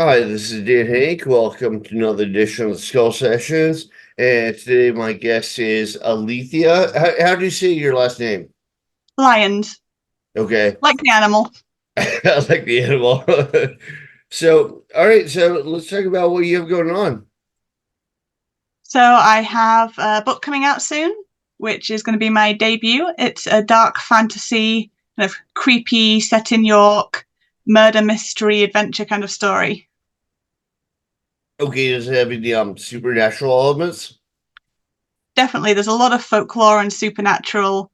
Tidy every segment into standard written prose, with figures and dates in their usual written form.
Hi, this is Dan Henk. Welcome to another edition of the Skull Sessions. And today my guest is Alethea. How do you say your last name? Lyons, Okay. like the animal. I like the animal. So, all right, so let's talk about what you have going on. So I have a book coming out soon, which is going to be my debut. It's a dark fantasy, kind of creepy, set in York, murder mystery adventure kind of story. Okay, does it have any supernatural elements? Definitely, there's a lot of folklore and supernatural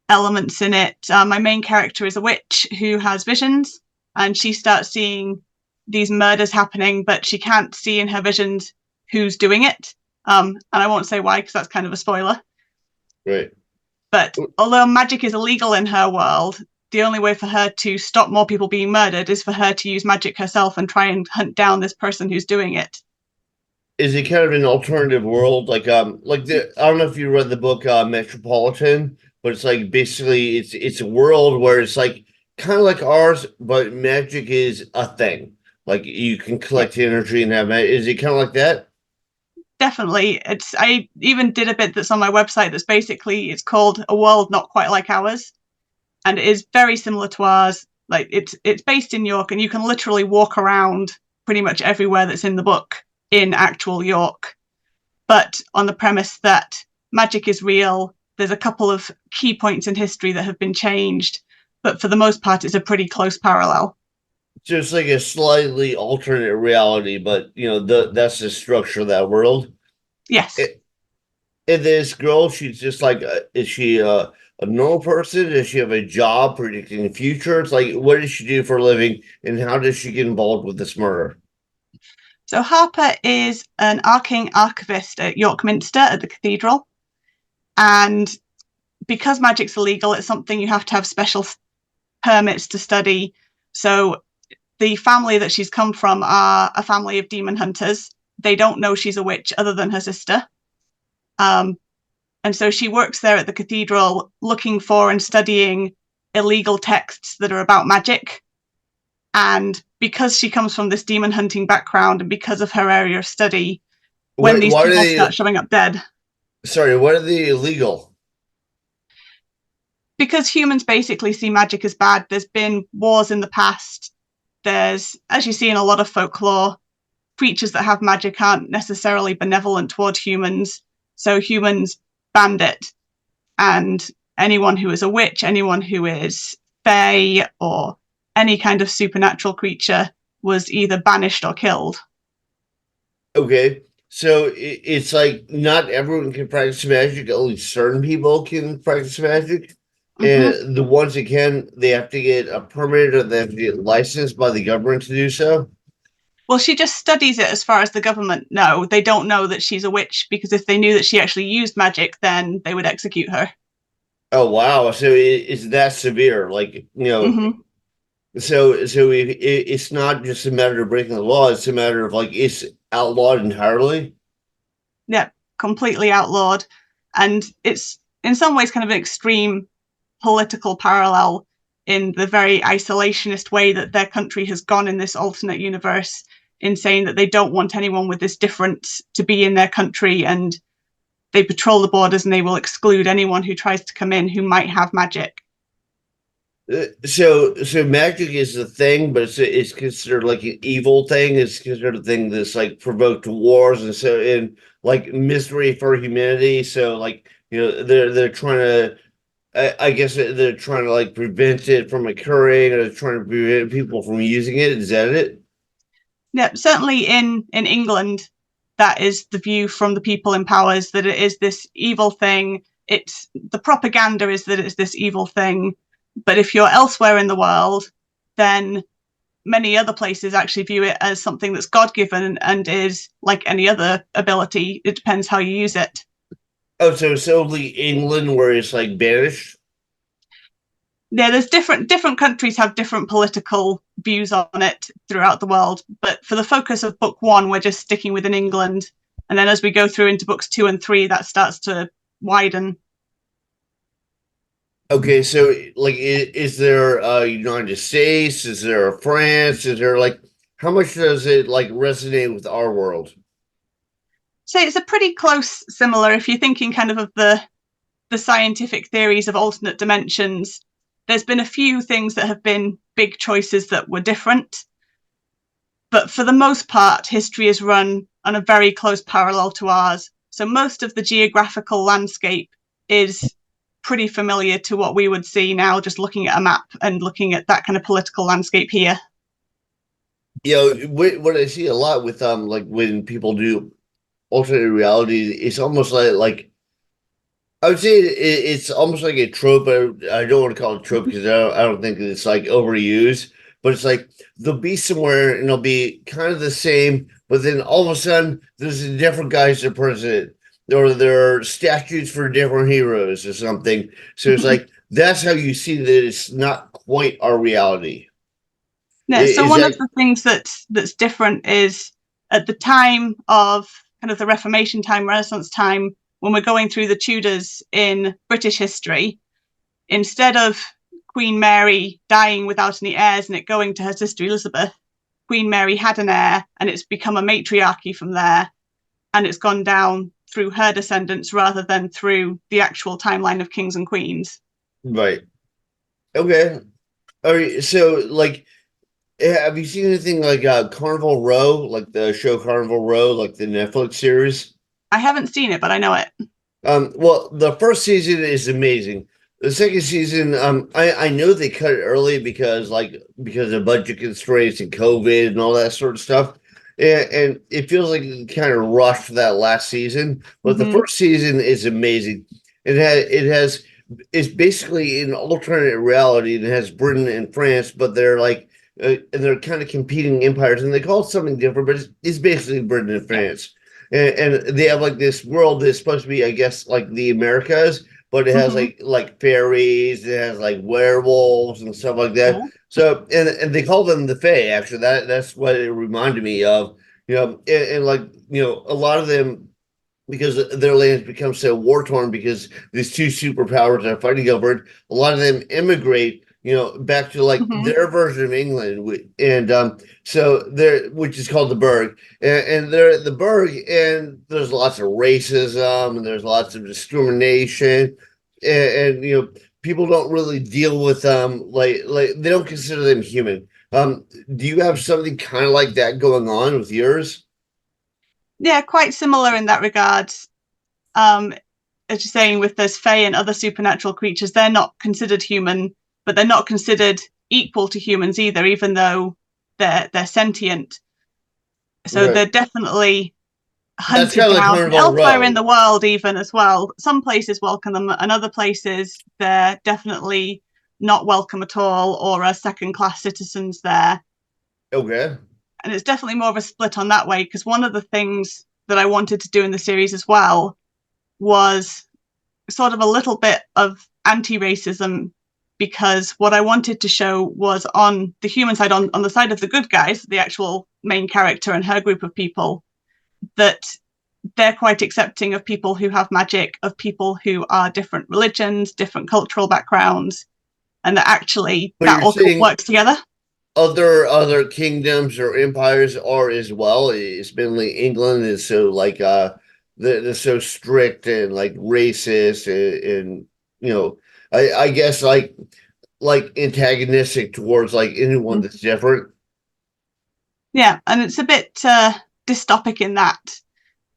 elements in it. My main character is a witch who has visions, and she starts seeing these murders happening, but she can't see in her visions who's doing it. And I won't say why because that's kind of a spoiler. Right. But although magic is illegal in her world, the only way for her to stop more people being murdered is for her to use magic herself and try and hunt down this person who's doing it. Is it kind of an alternative world? I don't know if you read the book Metropolitan, but it's like basically it's a world where it's like kind of like ours, but magic is a thing. Like you can Yeah, collect energy and have is it kind of like that? definitely. It's I even did a bit that's on my website that's basically it's called A World Not Quite Like Ours, and it is very similar to ours. Like it's based in York, and you can literally walk around pretty much everywhere that's in the book in actual York, but on the premise that magic is real. There's a couple of key points in history that have been changed, but for the most part, it's a pretty close parallel. Just like a slightly alternate reality, but that's the structure of that world. Yes. It, and this girl, she's just like, is she a normal person? Does she have a job predicting the future? It's like, what does she do for a living, and how does she get involved with this murder? So Harper is an arcane archivist at York Minster at the cathedral. And because magic's illegal, it's something you have to have special permits to study. So the family that she's come from are a family of demon hunters. They don't know she's a witch other than her sister. Um, and so she works there at the cathedral looking for and studying illegal texts that are about magic. And because she comes from this demon hunting background and because of her area of study, when these Why are people they? start showing up dead, Sorry, what are they illegal? because humans basically see magic as bad, there's been wars in the past. There's, as you see in a lot of folklore, creatures that have magic aren't necessarily benevolent toward humans. So humans banned it. And anyone who is a witch, anyone who is fae or any kind of supernatural creature was either banished or killed. Okay, so it's like not everyone can practice magic. Only certain people can practice magic, Mm-hmm. and the ones that can, they have to get a permit or they have to get licensed by the government to do so. Well, she just studies it as far as the government know. They don't know that she's a witch because if they knew that she actually used magic, then they would execute her. Oh wow! So it's that severe. Mm-hmm. It's not just a matter of breaking the law. It's a matter of like it's outlawed entirely. Yeah, completely outlawed. And it's in some ways kind of an extreme political parallel in the very isolationist way that their country has gone in this alternate universe, in saying that they don't want anyone with this difference to be in their country, and they patrol the borders and they will exclude anyone who tries to come in who might have magic. So magic is a thing, but it's considered like an evil thing. It's considered a thing that's like provoked wars and like misery for humanity. So like they're trying to. I guess they're trying to like prevent it from occurring, or trying to prevent people from using it. Is that it? Yeah, certainly in England, that is the view from the people in power, is that it is this evil thing. It's the propaganda is that it's this evil thing, but if you're elsewhere in the world, then many other places actually view it as something that's God given and is like any other ability. It depends how you use it. Oh, so it's only England where it's like banished. Yeah, there's different countries have different political views on it throughout the world, but for the focus of book one, we're just sticking within England, and then as we go through into books two and three, that starts to widen. Okay, so like, is there United States? Is there a France? Is there like how much does it like resonate with our world? So it's a pretty close similar if you're thinking kind of the scientific theories of alternate dimensions. There's been a few things that have been big choices that were different, but for the most part, history is run on a very close parallel to ours. So most of the geographical landscape is pretty familiar to what we would see now, just looking at a map and looking at that kind of political landscape here. You know, what I see a lot with like when people do alternate reality, it's almost like I would say it's almost like a trope. But I don't want to call it a trope because I don't think it's like overused. But it's like they'll be somewhere and they'll be kind of the same, but then all of a sudden there's a different guy's the president, or there are statues for different heroes or something. So it's like that's how you see that it's not quite our reality. Yeah, so Is one of that the things that's different is at the time of kind of the Reformation time, Renaissance time, when we're going through the Tudors in British history, instead of Queen Mary dying without any heirs and it going to her sister Elizabeth, Queen Mary had an heir and it's become a matriarchy from there, and it's gone down through her descendants rather than through the actual timeline of kings and queens. right? Okay. All right. So like have you seen anything like Carnival Row, like the show Carnival Row, like the Netflix series? I haven't seen it, but I know it. Well, the first season is amazing. The second season, I know they cut it early because of budget constraints and COVID and all that sort of stuff. And it feels like it kind of rushed that last season. But the Mm-hmm. first season is amazing. It has it's basically an alternate reality. And it has Britain and France, but they're like and they're kind of competing empires, and they call it something different, but it's basically Britain and Yeah. France. And they have like this world that's supposed to be, I guess, like the Americas, but it has Mm-hmm. like fairies, it has like werewolves and stuff like that. Cool. So and they call them the Fae. Actually, that's what it reminded me of. And like a lot of them, because their lands become so war torn because these two superpowers are fighting over it. A lot of them immigrate, back to like Mm-hmm. their version of England, and so there, which is called the Burg, and they're at the Burg, and there's lots of racism and there's lots of discrimination, and people don't really deal with them like they don't consider them human. Do you have something kind of like that going on with yours? Yeah, quite similar in that regard. Um, as you're saying, with those Fae and other supernatural creatures, they're not considered human, but they're not considered equal to humans either, even though they're sentient. So Right. they're definitely That's hunted kind of like down Carnival elsewhere in Row. the world, even as well. Some places welcome them, and other places they're definitely not welcome at all, or are second-class citizens there. Okay. And it's definitely more of a split on that way, because one of the things that I wanted to do in the series as well was sort of a little bit of anti-racism, because what I wanted to show was on the human side, on the side of the good guys, the actual main character and her group of people, that they're quite accepting of people who have magic, of people who are different religions, different cultural backgrounds, and that actually But that you're all saying works together. other kingdoms or empires are as well. It's been like England is so like they're so strict and like racist and you know I guess like antagonistic towards like anyone Mm. that's different. Yeah, and it's a bit dystopic in that,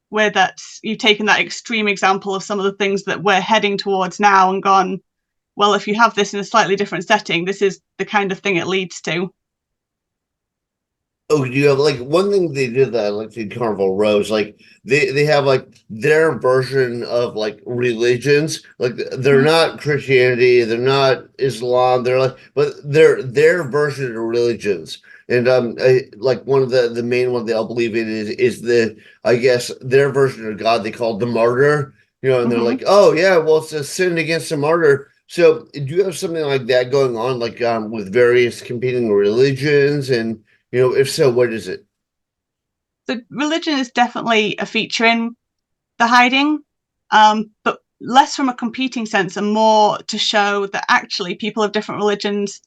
where that's you've taken that extreme example of some of the things that we're heading towards now and gone, well, if you have this in a slightly different setting, this is the kind of thing it leads to. Oh, you have like one thing they did that I like in Carnival Row is like they have like their version of like religions. Like they're Mm-hmm. not Christianity, they're not Islam, they're like but they're their version of religions. And like one of the main one they all believe in is the I guess their version of God they call the martyr. And they're Mm-hmm. like, oh yeah, well it's a sin against a martyr. So do you have something like that going on, like with various competing religions and if so, what is it? So religion is definitely a feature in the hiding, but less from a competing sense and more to show that actually people of different religions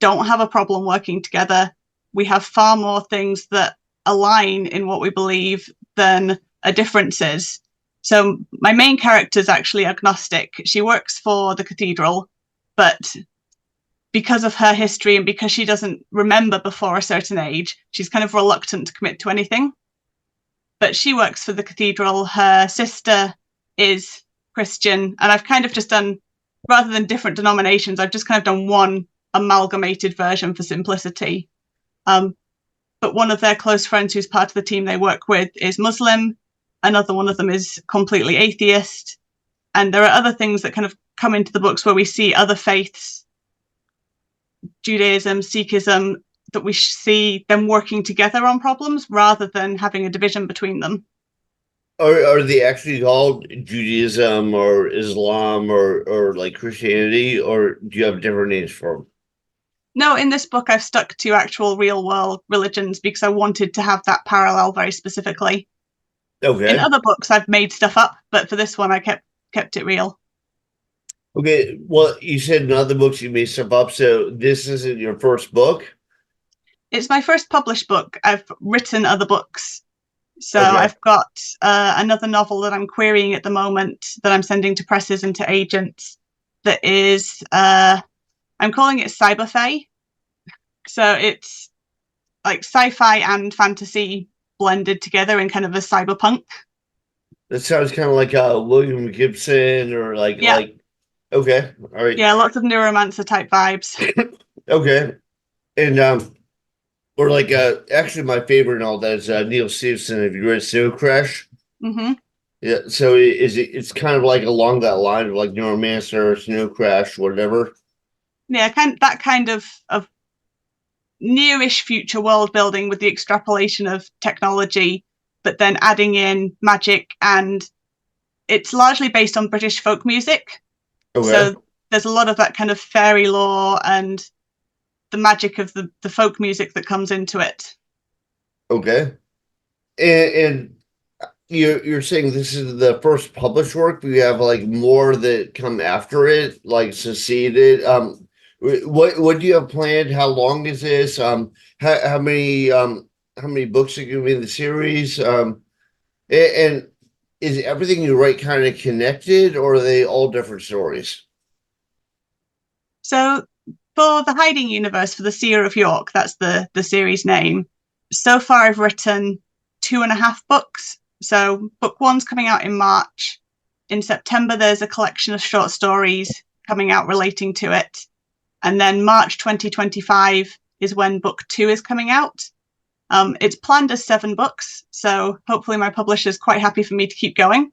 don't have a problem working together. we have far more things that align in what we believe than are differences. So my main character is actually agnostic. She works for the cathedral, but because of her history and because she doesn't remember before a certain age, she's kind of reluctant to commit to anything. But she works for the cathedral. Her sister is Christian, and I've kind of just done, rather than different denominations, I've just kind of done one amalgamated version for simplicity. But one of their close friends who's part of the team they work with is Muslim. Another one of them is completely atheist. And there are other things that kind of come into the books where we see other faiths, Judaism, Sikhism, that we see them working together on problems rather than having a division between them. Are they actually called Judaism or Islam or like Christianity, or do you have different names for them? No, in this book, I've stuck to actual real world religions because I wanted to have that parallel very specifically. Okay. In other books, I've made stuff up, but for this one, I kept it real. Okay. Well, you said in other books you made stuff up, so this isn't your first book? It's my first published book. I've written other books. So Okay. I've got another novel that I'm querying at the moment that I'm sending to presses and to agents that is, I'm calling it cyberfae. So it's like sci-fi and fantasy blended together in kind of a cyberpunk. That sounds kind of like William Gibson or Yeah. Okay, all right. Yeah, lots of neuromancer type vibes. Okay. And or like actually my favorite and all that is Neil Stephenson. Have you read Snow Crash? Mm-hmm. Yeah, so it's kind of like along that line of like Neuromancer, Snow Crash, whatever. Yeah, that kind of nearish future world building with the extrapolation of technology, but then adding in magic, and it's largely based on British folk music. Okay. So there's a lot of that kind of fairy lore and the magic of the folk music that comes into it. Okay. And you're saying this is the first published work, but you have like more that come after it, like succeeded. What do you have planned? How long is this? How many books are going to be in the series? And is everything you write kind of connected, or are they all different stories? So for the Hiding Universe, for the Seer of York, that's the series name. So far, I've written 2.5 books. So book one's coming out in March. In September, there's a collection of short stories coming out relating to it. And then March 2025 is when book 2 is coming out. It's planned as 7 books, so hopefully my publisher's quite happy for me to keep going.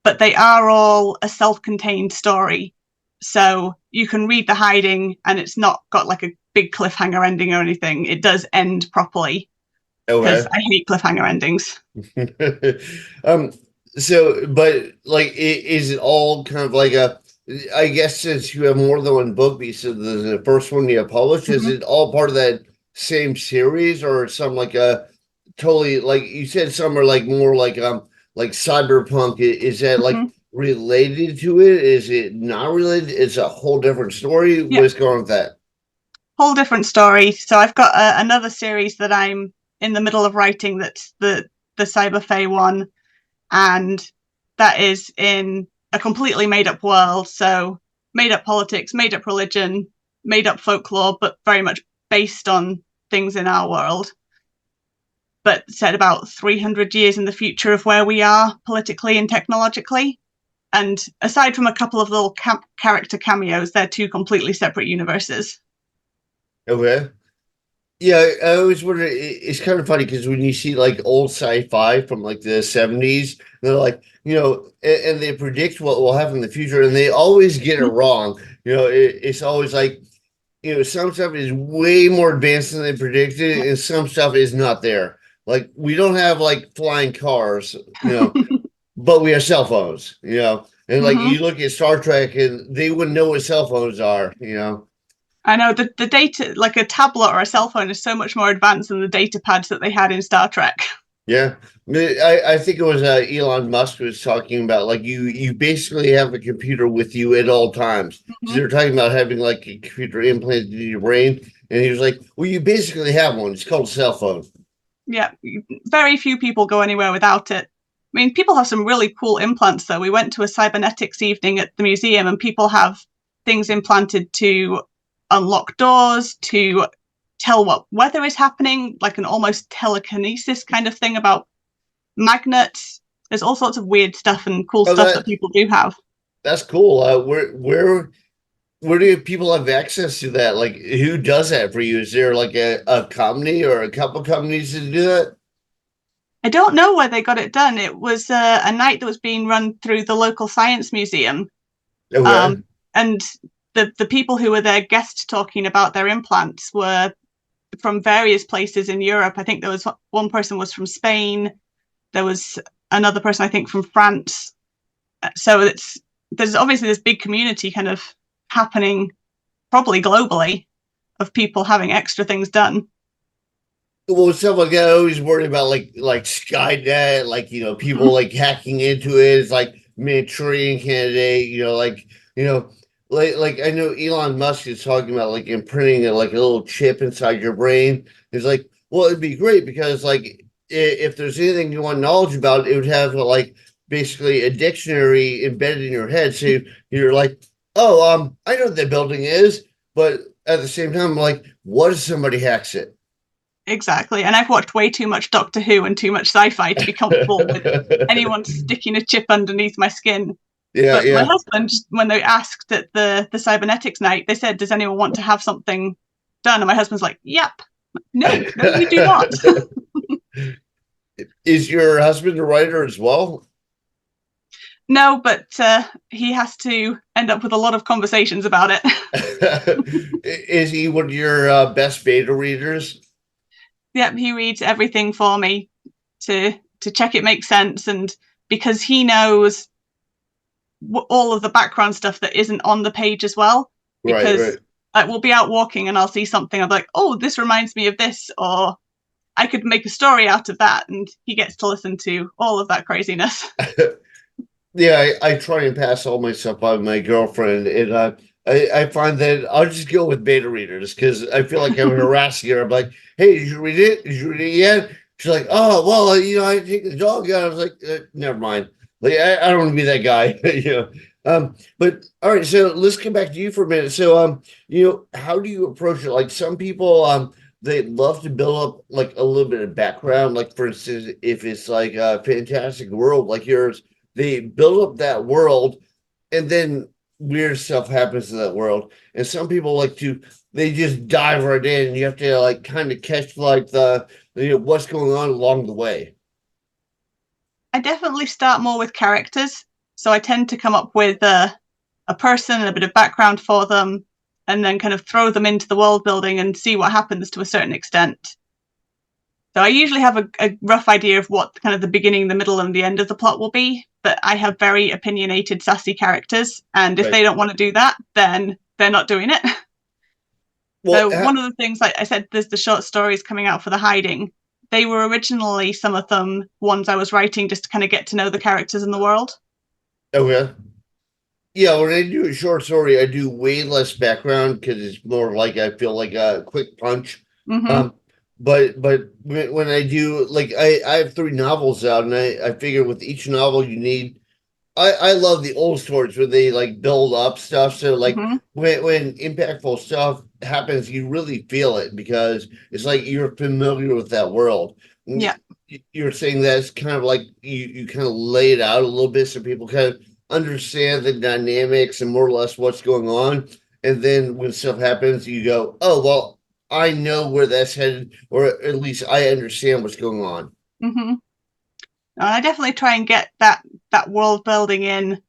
But they are all a self-contained story. So you can read The Hiding and it's not got like a big cliffhanger ending or anything. It does end properly because Okay. I hate cliffhanger endings. So, but like, is it all kind of like I guess since you have more than one book, you said the first one you have published, is Mm-hmm. it all part of that same series, or some like a totally, like you said, some are like more like cyberpunk? Is that like Mm-hmm. related to it? Is it not related? It's a whole different story. Yeah, What's going on with that? whole different story. So I've got another series that I'm in the middle of writing that's the cyberfae one, and that is in a completely made up world. So made up politics, made up religion, made up folklore, but very much based on things in our world, but set about 300 years in the future of where we are politically and technologically. And aside from a couple of little character cameos, they're 2 completely separate universes. Okay. Yeah, I always wonder. It's kind of funny because when you see like old sci-fi from like the 70s, they're like, and they predict what will happen in the future, and they always get it wrong. It's always like, some stuff is way more advanced than they predicted, and some stuff is not there. Like we don't have like flying cars, but we have cell phones, and like Mm-hmm. you look at Star Trek, and they wouldn't know what cell phones are. I know the data, like a tablet or a cell phone, is so much more advanced than the data pads that they had in Star Trek. Yeah, I think it was Elon Musk was talking about like you basically have a computer with you at all times. So Mm-hmm. they're talking about having like a computer implanted in your brain, And he was like, well, you basically have one. It's called a cell phone. Yeah, very few people go anywhere without it. I mean, people have some really cool implants, though. We went to a cybernetics evening at the museum, and people have things implanted to unlock doors, to tell what weather is happening, like an almost telekinesis kind of thing about magnets. There's all sorts of weird stuff and cool Oh, stuff that people do have. that's cool. Where do people have access to that? Like, who does that for you? Is there like a company or a couple companies to do that? I don't know where they got it done. It was a night that was being run through the local science museum. Okay. And the people who were there guest talking about their implants were from various places in Europe. I think there was one person was from Spain. There was another person, I think, from France. So there's obviously this big community kind of happening, probably globally, of people having extra things done. Well, stuff like that, I always worry about like Skynet, like people like hacking into it. It's like Manchurian candidate, like I know Elon Musk is talking about like imprinting like a little chip inside your brain. It's like, well, it'd be great because like if there's anything you want knowledge about, it would have like basically a dictionary embedded in your head. So you're like, oh, I know what that building is, but at the same time, I'm like, what if somebody hacks it? Exactly. And I've watched way too much Doctor Who and too much sci-fi to be comfortable with anyone sticking a chip underneath my skin. Yeah, But my yeah. husband, when they asked at the cybernetics night, they said, "Does anyone want to have something done?" And my husband's like, "Yep." No, no, you do not. Is your husband a writer as well? No, but he has to end up with a lot of conversations about it. Is he one of your best beta readers? Yep, he reads everything for me to check it makes sense, and because he knows all of the background stuff that isn't on the page as well. Right, Because right. we'll be out walking and I'll see something. I'm like, oh, this reminds me of this, or I could make a story out of that, and he gets to listen to all of that craziness. Yeah, I try and pass all my stuff by my girlfriend, and I find that I'll just go with beta readers because I feel like I'm harassing her. I'm like, hey, did you read it? Did you read it yet? She's like, oh, well, I take the dog out. I was like, never mind. Like, I don't want to be that guy, But all right, so let's come back to you for a minute. So, how do you approach it? Like some people, they love to build up like a little bit of background. Like for instance, if it's like a fantastic world like yours, they build up that world and then weird stuff happens to that world. And some people like to they just dive right in and you have to like kind of catch like the what's going on along the way. I definitely start more with characters. So I tend to come up with a person and a bit of background for them, and then kind of throw them into the world building and see what happens to a certain extent. So I usually have a rough idea of what kind of the beginning, the middle, and the end of the plot will be, but I have very opinionated, sassy characters, and if Right. they don't want to do that, then they're not doing it. Well, So one of the things, like I said, there's the short stories coming out for the hiding. They were originally, some of them, ones I was writing just to kind of get to know the characters in the world. okay. Yeah, when I do a short story, I do way less background because it's more like I feel like a quick punch. Mm-hmm. Um, but when I do like I have three novels out, and I figure with each novel you need I love the old stories where they like build up stuff. So like Mm-hmm. when impactful stuff happens, you really feel it because it's like you're familiar with that world. Yeah. You're saying that's kind of like you kind of lay it out a little bit so people kind of understand the dynamics and more or less what's going on. And then when stuff happens, you go, oh well, I know where that's headed, or at least I understand what's going on. Mm-hmm. I definitely try and get that world building in,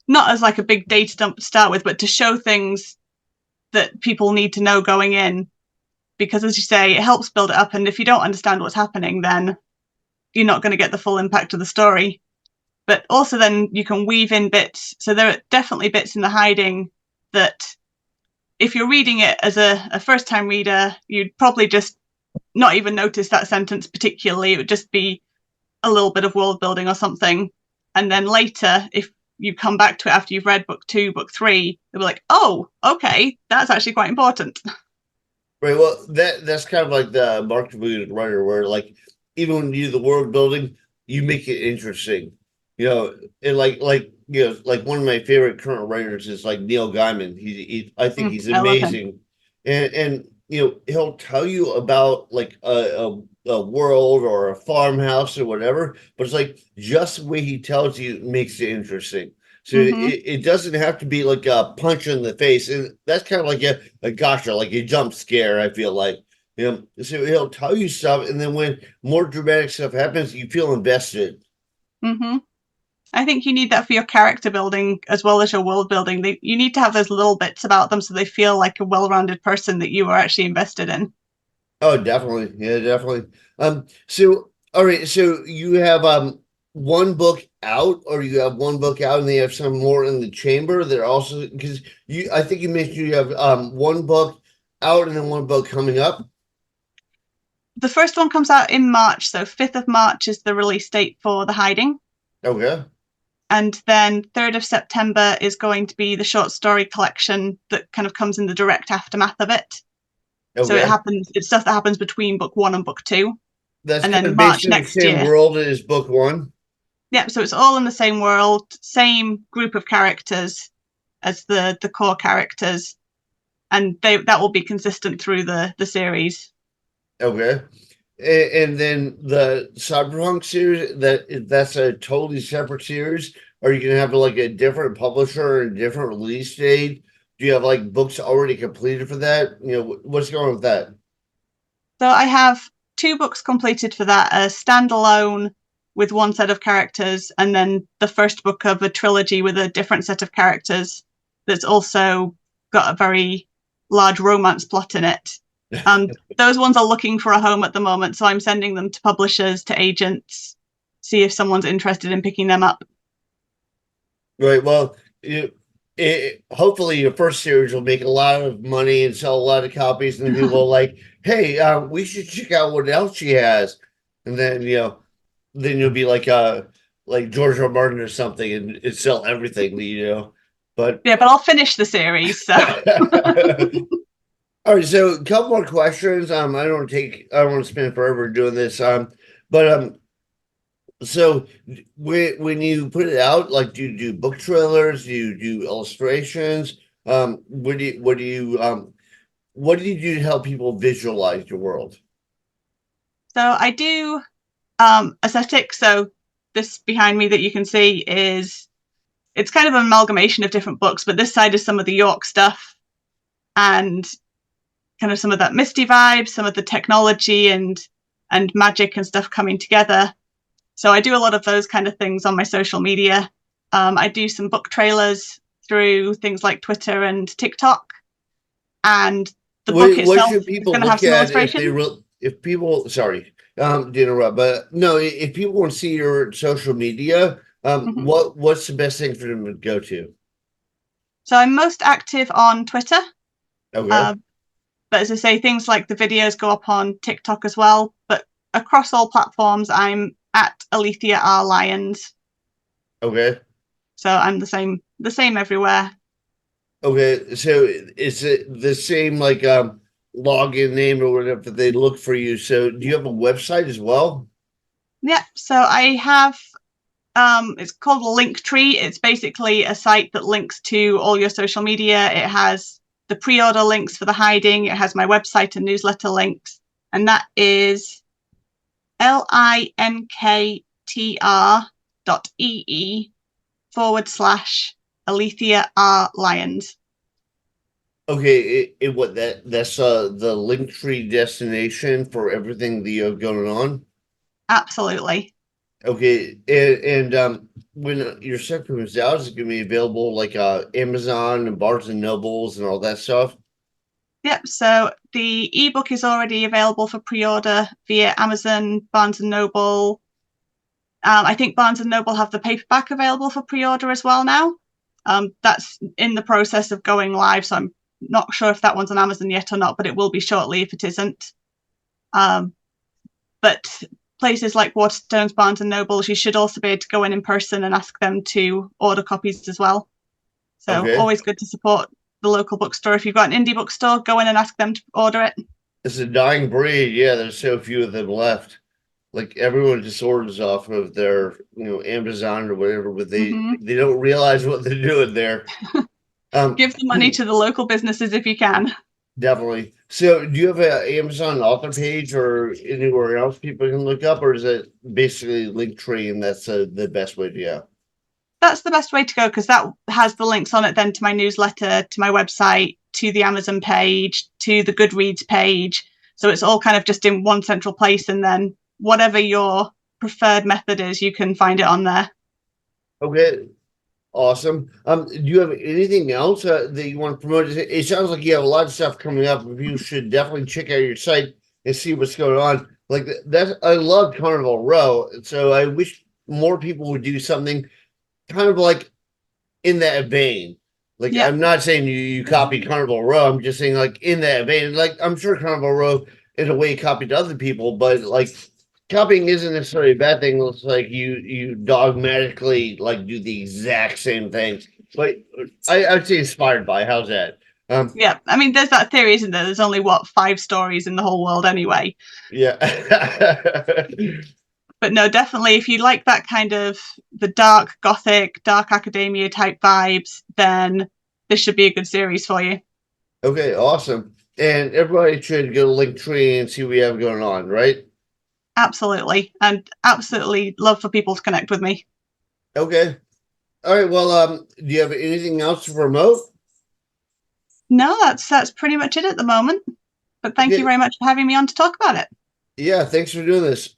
not as like a big data dump to start with, but to show things that people need to know going in. Because as you say, it helps build it up, and if you don't understand what's happening, then you're not going to get the full impact of the story. But also then you can weave in bits. So there are definitely bits in the hiding that if you're reading it as a first time reader, you'd probably just not even notice that sentence particularly. It would just be a little bit of world building or something. And then later, if you come back to it after you've read book 2, book 3, they'll be like, oh, okay, that's actually quite important. Right. Well, that's kind of like the Mark writer, where like even when you do the world building, you make it interesting. And like one of my favorite current writers is like Neil Gaiman. I think he's I love him. amazing, and he'll tell you about like a world or a farmhouse or whatever, but it's like just the way he tells you makes it interesting. So Hmm. it doesn't have to be like a punch in the face, and that's kind of like a gotcha, like a jump scare. I feel like so he'll tell you stuff, and then when more dramatic stuff happens, you feel invested. Hmm. I think you need that for your character building as well as your world building. You need to have those little bits about them so they feel like a well-rounded person that you are actually invested in. Oh, definitely, yeah, definitely. So all right, so you have one book out, or you have one book out, and they have some more in the chamber. They're also because I think you mentioned you have one book out and then one book coming up. The first one comes out in March, so 5th of March is the release date for The Hiding. Okay, And then 3rd of September is going to be the short story collection that kind of comes in the direct aftermath of it. So okay. it's stuff that happens between book one and book two. That's And kind then of based March in the next same year. world as book one. Yeah, so it's all in the same world, same group of characters as the core characters. And that will be consistent through the series. Okay. And then the cyberpunk series, that's a totally separate series. Are you gonna have like a different publisher and different release date? Do you have like books already completed for that? What's going on with that? So I have two books completed for that, a standalone with one set of characters, and then the first book of a trilogy with a different set of characters that's also got a very large romance plot in it. Those ones are looking for a home at the moment, so I'm sending them to publishers, to agents, see if someone's interested in picking them up. Right. Well, hopefully your first series will make a lot of money and sell a lot of copies, and then people are like, "Hey, we should check out what else she has," and then you'll be like George R. Martin or something, and sell everything. But Yeah, but I'll finish the series. So all right, so a couple more questions. I don't want to spend forever doing this. But so when you put it out, like, do you do book trailers? Do you do illustrations? What do you do to help people visualize your world? I do aesthetics. So this behind me that you can see is it's kind of an amalgamation of different books, but this side is some of the York stuff and kind of some of that misty vibe, some of the technology and magic and stuff coming together. So I do a lot of those kind of things on my social media. I do some book trailers through things like Twitter and TikTok, and the book What itself should is people going to have look some at if they illustration. real if people sorry to interrupt, but no, if people want to see your social media, Mm-hmm. what's the best thing for them to go to? So I'm most active on Twitter, Okay, uh, but as I say, things like the videos go up on TikTok as well. But across all platforms, I'm at Alethea R Lyons. okay. So I'm the same everywhere. Okay, so is it the same like login name or whatever that they look for you? So do you have a website as well? Yeah. So I have it's called Linktree. It's basically a site that links to all your social media. It has the pre-order links for The Hiding. It has my website and newsletter links, and that is linktr.ee/ Alethea R Lyons. Okay, what that's the Linktree destination for everything that you have going on. Absolutely. Okay, and when your stuff comes out, is it gonna be available like Amazon and Barnes and Nobles and all that stuff? Yep. So the ebook is already available for pre-order via Amazon, Barnes and Noble. I think Barnes and Noble have the paperback available for pre-order as well now. That's in the process of going live, so I'm not sure if that one's on Amazon yet or not, but it will be shortly if it isn't. Um, but places like Waterstones, Barnes and Nobles, you should also be able to go in person and ask them to order copies as well. So Okay. always good to support the local bookstore. If you've got an indie bookstore, go in and ask them to order it. It's a dying breed. Yeah, there's so few of them left. Like everyone just orders off of their, Amazon or whatever, but they don't realize what they're doing there. Give the money to the local businesses if you can. Definitely. So, do you have an Amazon author page or anywhere else people can look up, or is it basically Linktree and that's the best way to go? That's the best way to go because that has the links on it then to my newsletter, to my website, to the Amazon page, to the Goodreads page. So it's all kind of just in one central place, and then whatever your preferred method is, you can find it on there. Okay, awesome. Do you have anything else that you want to promote? It sounds like you have a lot of stuff coming up. You should definitely check out your site and see what's going on. Like that, I love Carnival Row, so I wish more people would do something kind of like in that vein. Like Yeah. I'm not saying you copy Carnival Row. I'm just saying like in that vein. Like I'm sure Carnival Row in a way copied other people, but like copying isn't necessarily a bad thing. It's like you dogmatically like do the exact same thing. But I'd say inspired by. How's that? Yeah, I mean, there's that theory, isn't there? There's only 5 stories in the whole world anyway. Yeah. But no, definitely, if you like that kind of the dark gothic, dark academia type vibes, then this should be a good series for you. Okay, awesome. And everybody should go to Linktree and see what we have going on, right? Absolutely, and absolutely love for people to connect with me. Okay. All right. Well, do you have anything else to promote? No, that's pretty much it at the moment. But thank you very much for having me on to talk about it. Yeah, thanks for doing this.